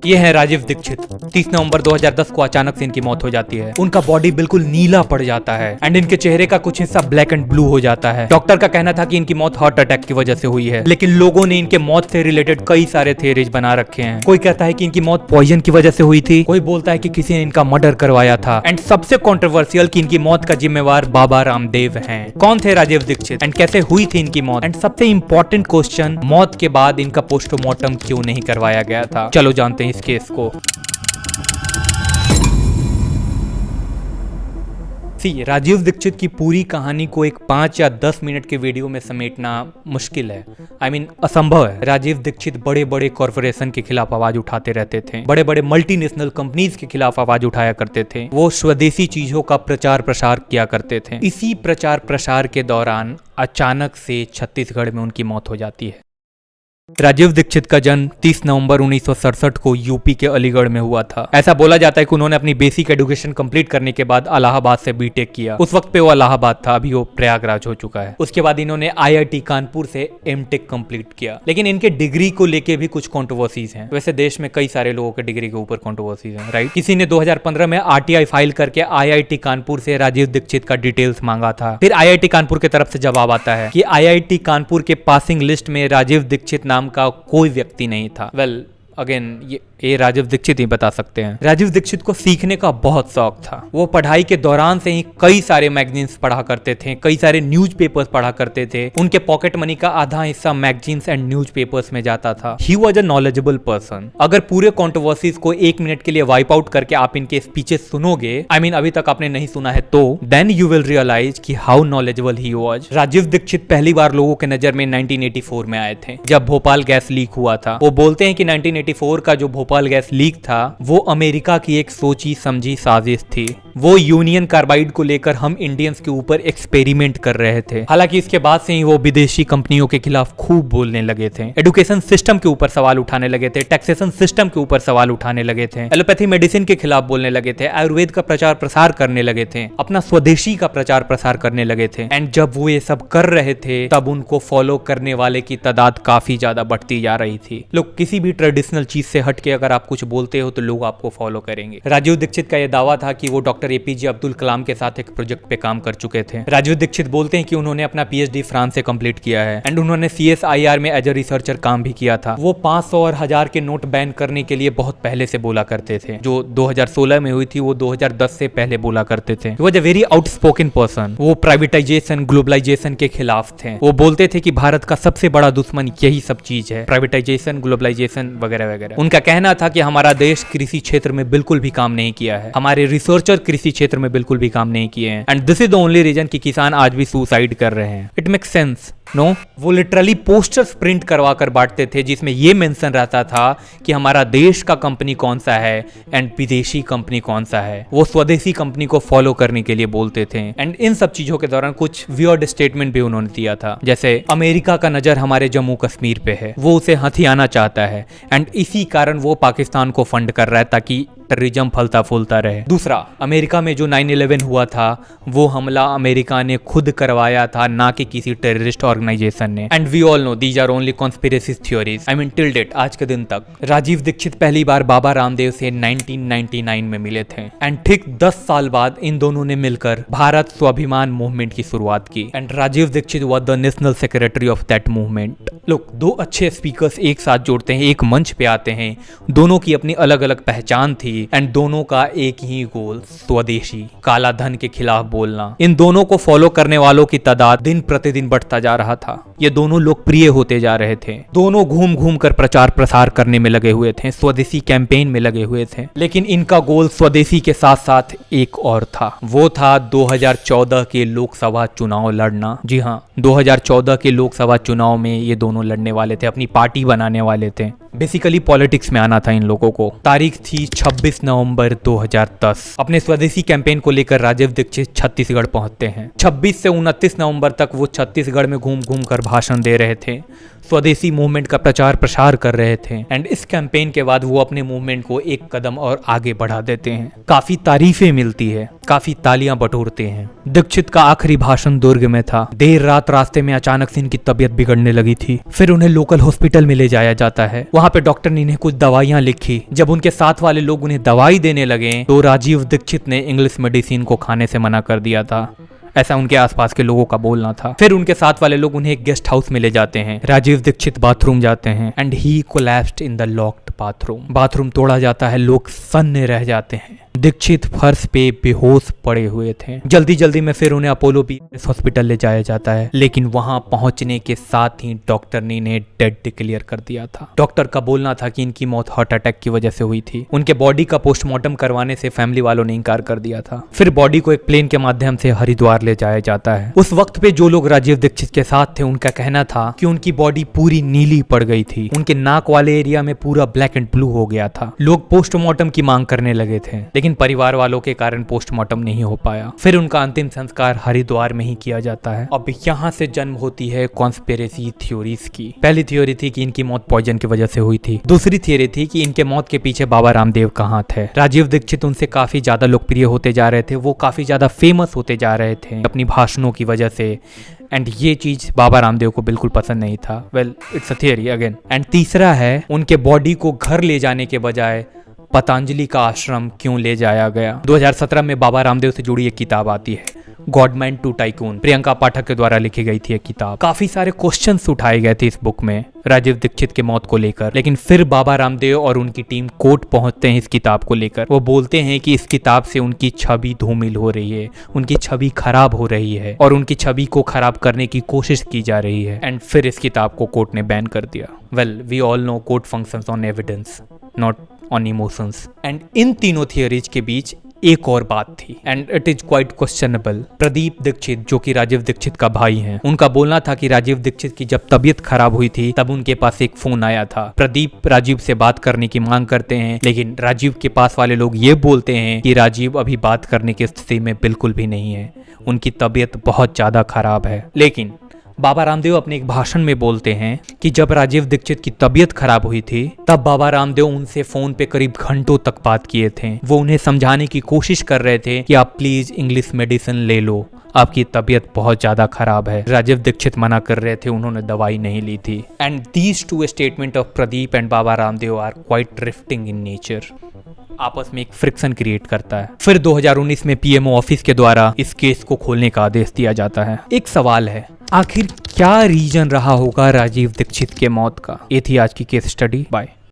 ये है राजीव दीक्षित। 30 नवंबर 2010 को अचानक से इनकी मौत हो जाती है। उनका बॉडी बिल्कुल नीला पड़ जाता है एंड इनके चेहरे का कुछ हिस्सा ब्लैक एंड ब्लू हो जाता है। डॉक्टर का कहना था कि इनकी मौत हार्ट अटैक की वजह से हुई है, लेकिन लोगों ने इनके मौत से रिलेटेड कई सारे थियरीज बना रखे हैं। कोई कहता है कि इनकी मौत पॉइजन की वजह से हुई थी, कोई बोलता है कि किसी ने इनका मर्डर करवाया था, एंड सबसे कंट्रोवर्शियल कि इनकी मौत का जिम्मेवार बाबा रामदेव हैं। कौन थे राजीव दीक्षित एंड कैसे हुई थी इनकी मौत, एंड सबसे इंपॉर्टेंट क्वेश्चन, मौत के बाद इनका पोस्टमार्टम क्यों नहीं करवाया गया था। चलो जानते हैं इस केस को। राजीव दीक्षित की पूरी कहानी को एक 5 या 10 मिनट के वीडियो में समेटना मुश्किल है, असंभव है। राजीव दीक्षित बड़े बड़े कॉर्पोरेशन के खिलाफ आवाज उठाते रहते थे, बड़े बड़े मल्टीनेशनल कंपनीज के खिलाफ आवाज उठाया करते थे। वो स्वदेशी चीजों का प्रचार प्रसार किया करते थे। इसी प्रचार प्रसार के दौरान अचानक से छत्तीसगढ़ में उनकी मौत हो जाती है। राजीव दीक्षित का जन्म 30 नवंबर 1967 को यूपी के अलीगढ़ में हुआ था। ऐसा बोला जाता है कि उन्होंने अपनी बेसिक एजुकेशन कंप्लीट करने के बाद इलाहाबाद से बीटेक किया। उस वक्त पे वो इलाहाबाद था, अभी वो प्रयागराज हो चुका है। उसके बाद इन्होंने आईआईटी कानपुर से एमटेक कंप्लीट किया। लेकिन इनके डिग्री को लेके भी कुछ कंट्रोवर्सीज हैं। वैसे देश में कई सारे लोगों के डिग्री के ऊपर कंट्रोवर्सीज हैं, राइट। किसी ने 2015 में आरटीआई फाइल करके आईआईटी कानपुर से राजीव दीक्षित का डिटेल्स मांगा था। फिर आईआईटी कानपुर की तरफ से जवाब आता है कि आईआईटी कानपुर के पासिंग लिस्ट में राजीव दीक्षित नाम का कोई व्यक्ति नहीं था। वेल अगेन ये राजीव दीक्षित ही बता सकते हैं। राजीव दीक्षित को सीखने का बहुत शौक था। वो पढ़ाई के दौरान से ही कई सारे मैगजीन्स पढ़ा करते थे, कई सारे न्यूज़पेपर्स पढ़ा करते थे। उनके पॉकेट मनी का आधा हिस्सा मैगजीन्स एंड न्यूज़पेपर्स में जाता था। He was a knowledgeable person. अगर पूरे कॉन्ट्रोवर्सीज को 1 मिनट के लिए वाइप आउट करके आप इनके स्पीचेस सुनोगे, अभी तक आपने नहीं सुना है तो, देन यू विल रियलाइज कि how knowledgeable he was. Rajiv Dixit पहली बार लोगों के नजर में 1984 में आए थे, जब भोपाल गैस लीक हुआ था। वो बोलते हैं कि 1984 का जो भोपाल गैस लीक था वो अमेरिका की एक सोची समझी साजिश थी। वो यूनियन कार्बाइड को लेकर हम इंडियंस के ऊपर एक्सपेरिमेंट कर रहे थे। हालांकि इसके बाद से ही वो विदेशी कंपनियों के खिलाफ खूब बोलने लगे थे, एजुकेशन सिस्टम के ऊपर सवाल उठाने लगे थे, टैक्सेशन सिस्टम के ऊपर सवाल उठाने लगे थे, एलोपैथी मेडिसिन के खिलाफ बोलने लगे थे, आयुर्वेद का प्रचार प्रसार करने लगे थे, अपना स्वदेशी का प्रचार प्रसार करने लगे थे। एंड जब वो ये सब कर रहे थे तब उनको फॉलो करने वाले की तादाद काफी ज्यादा बढ़ती जा रही थी। लोग किसी भी ट्रेडिशनल चीज से हटके अगर आप कुछ बोलते हो तो लोग आपको फॉलो करेंगे। राजीव दीक्षित का यह दावा था कि वो डॉक्टर एपीजे अब्दुल कलाम के साथ एक प्रोजेक्ट पे काम कर चुके थे। राजीव दीक्षित बोलते हैं कि उन्होंने अपना पीएचडी फ्रांस से कंप्लीट किया है एंड उन्होंने सीएसआईआर में एज अ रिसर्चर काम भी किया था। वो 500 और 1000 के नोट बैन करने के लिए बहुत पहले से बोला करते थे। जो 2016 में हुई थी वो 2010 से पहले बोला करते थे। वो was a very outspoken person. वो प्राइवेटाइजेशन, ग्लोबलाइजेशन के खिलाफ थे। वो बोलते थे कि भारत का सबसे बड़ा दुश्मन यही सब चीज है, प्राइवेटाइजेशन, ग्लोबलाइजेशन वगैरह वगैरह। उनका कहना था कि हमारा देश कृषि क्षेत्र में बिल्कुल भी काम नहीं किया है, हमारे रिसर्चर कृषि क्षेत्र में बिल्कुल भी काम नहीं किए हैं, and this is the only reason कि किसान आज भी सुसाइड कर रहे हैं। It makes sense, no? वो लिटरली पोस्टर्स प्रिंट करवा कर बांटते थे जिसमें ये मेंशन रहता था कि हमारा देश का कंपनी कौन सा है एंड विदेशी कंपनी कौन सा है। वो स्वदेशी कंपनी को फॉलो करने के लिए बोलते थे। एंड इन सब चीजों के दौरान कुछ वियर्ड स्टेटमेंट भी उन्होंने दिया था, जैसे अमेरिका का नजर हमारे जम्मू कश्मीर पे है, वो उसे हथियाना चाहता है एंड इसी कारण वो पाकिस्तान को फंड कर रहा है ताकि टेररिज्म फलता फूलता रहे। दूसरा, अमेरिका में जो 9/11 हुआ था वो हमला अमेरिका ने खुद करवाया था, ना कि किसी टेररिस्ट ऑर्गेनाइजेशन ने। And we all know these are only conspiracy theories. Till date, आज के दिन तक। राजीव दीक्षित पहली बार बाबा रामदेव से 1999 में मिले थे एंड ठीक 10 साल बाद इन दोनों ने मिलकर भारत स्वाभिमान मूवमेंट की शुरुआत की। And Rajiv Dixit was the national secretary of that movement. लोग, दो अच्छे स्पीकर्स एक साथ जोड़ते हैं, एक मंच पे आते हैं, दोनों की अपनी अलग अलग पहचान थी एंड दोनों का एक ही गोल, स्वदेशी, काला धन के खिलाफ बोलना। इन दोनों को फॉलो करने वालों की तादाद दिन प्रतिदिन बढ़ता जा रहा था। ये दोनों लोकप्रिय होते जा रहे थे। दोनों घूम घूम कर प्रचार प्रसार करने में लगे हुए थे, स्वदेशी कैंपेन में लगे हुए थे। लेकिन इनका गोल स्वदेशी के साथ साथ एक और था। वो था 2014 के लोकसभा चुनाव लड़ना। जी हाँ, 2014 के लोकसभा चुनाव में ये दोनों लड़ने वाले थे, अपनी पार्टी बनाने वाले थे। बेसिकली पॉलिटिक्स में आना था इन लोगों को। तारीख थी 26 नवंबर 2010। अपने स्वदेशी कैंपेन को लेकर राजीव दीक्षित छत्तीसगढ़ पहुंचते हैं। 26 से 29 नवंबर तक वो छत्तीसगढ़ में घूम घूम कर भाषण दे रहे थे। स्वदेशी मूवमेंट का प्रचार प्रसार कर रहे थे एंड इस कैंपेन के बाद वो अपने मूवमेंट को एक कदम और आगे बढ़ा देते हैं। काफी तारीफें मिलती है, काफी तालियां बटोरते हैं। दीक्षित का आखिरी भाषण दुर्ग में था। देर रात रास्ते में अचानक से इनकी तबीयत बिगड़ने लगी थी। फिर उन्हें लोकल हॉस्पिटल में ले जाया जाता है। वहां पे डॉक्टर ने इन्हें कुछ दवाइयां लिखी। जब उनके साथ वाले लोग उन्हें दवाई देने लगे तो राजीव दीक्षित ने इंग्लिश मेडिसिन को खाने से मना कर दिया था, ऐसा उनके आसपास के लोगों का बोलना था। फिर उनके साथ वाले लोग उन्हें एक गेस्ट हाउस में ले जाते हैं। राजीव दीक्षित बाथरूम जाते हैं and he collapsed in the locked bathroom तोड़ा जाता है, लोग सन्न रह जाते हैं। दीक्षित फर्श पे बेहोश पड़े हुए थे। जल्दी जल्दी में फिर उन्हें अपोलो पीएस हॉस्पिटल ले जाया जाता है, लेकिन वहां पहुंचने के साथ ही डॉक्टर ने इन्हें डेड डिक्लेयर कर दिया था। डॉक्टर का बोलना था कि इनकी मौत हार्ट अटैक की वजह से हुई थी। उनके बॉडी का पोस्टमार्टम करवाने से फैमिली वालों ने इनकार कर दिया था। फिर बॉडी को एक प्लेन के माध्यम से हरिद्वार ले जाया जाता है। उस वक्त पे जो लोग राजीव दीक्षित के साथ थे उनका कहना था कि उनकी बॉडी पूरी नीली पड़ गई थी। उनके नाक वाले एरिया में पूरा ब्लैक एंड ब्लू हो गया था। लोग पोस्टमार्टम की मांग करने लगे थे, लेकिन परिवार वालों के कारण पोस्टमार्टम नहीं हो पाया। फिर उनका अंतिम संस्कार हरिद्वार में ही किया जाता है। अब यहाँ से जन्म होती है कॉन्स्पिरेसी थ्योरीज की। पहली थ्योरी थी कि इनकी मौत पॉइजन की वजह से हुई थी। दूसरी थ्योरी थी कि इनके मौत के पीछे बाबा रामदेव का हाथ है। राजीव दीक्षित उनसे काफी ज्यादा लोकप्रिय होते जा रहे थे, वो काफी ज्यादा फेमस होते जा रहे थे अपनी भाषणों की वजह से, एंड ये चीज बाबा रामदेव को बिल्कुल पसंद नहीं था। Well, it's a theory again. And तीसरा है उनके बॉडी को घर ले जाने के बजाय पतंजलि का आश्रम क्यों ले जाया गया। 2017 में बाबा रामदेव से जुड़ी एक किताब आती है, गॉडमैन टू टाइकून। प्रियंका पाठक के द्वारा लिखी गई थी एक किताब। काफी सारे क्वेश्चंस उठाए गए थे इस बुक में राजीव दीक्षित के मौत को लेकर, लेकिन फिर बाबा रामदेव और उनकी टीम कोर्ट पहुंचते हैं इस किताब को लेकर। वो बोलते हैं कि इस किताब से उनकी छवि धूमिल हो रही है, उनकी छवि खराब हो रही है और उनकी छवि को खराब करने की कोशिश की जा रही है। एंड फिर इस किताब को कोर्ट ने बैन कर दिया। Well, we all know court functions on evidence, not on emotions. And इन तीनों थियरीज के बीच एक और बात थी and it is quite questionable. Pradeep Dixit जो कि राजीव दीक्षित का भाई हैं, उनका बोलना था कि राजीव दीक्षित की जब तबीयत खराब हुई थी तब उनके पास एक फोन आया था। प्रदीप राजीव से बात करने की मांग करते हैं, लेकिन राजीव के पास वाले लोग ये बोलते हैं कि राजीव अभी बात करने की स्थिति में बिल्कुल भी नहीं है, उनकी तबीयत बहुत ज्यादा खराब है। लेकिन बाबा रामदेव अपने एक भाषण में बोलते हैं कि जब राजीव दीक्षित की तबीयत खराब हुई थी तब बाबा रामदेव उनसे फोन पे करीब घंटों तक बात किए थे। वो उन्हें समझाने की कोशिश कर रहे थे कि आप प्लीज इंग्लिश मेडिसिन ले लो, आपकी तबीयत बहुत ज्यादा खराब है। राजीव दीक्षित मना कर रहे थे, उन्होंने दवाई नहीं ली थी। And these two statement of Pradeep and Baba Ramdev are quite drifting in nature, आपस में एक फ्रिक्शन क्रिएट करता है। फिर 2019 में पीएमओ ऑफिस के द्वारा इस केस को खोलने का आदेश दिया जाता है। एक सवाल है, आखिर क्या रीजन रहा होगा राजीव दीक्षित के मौत का? ये थी आज की केस स्टडी। बाय।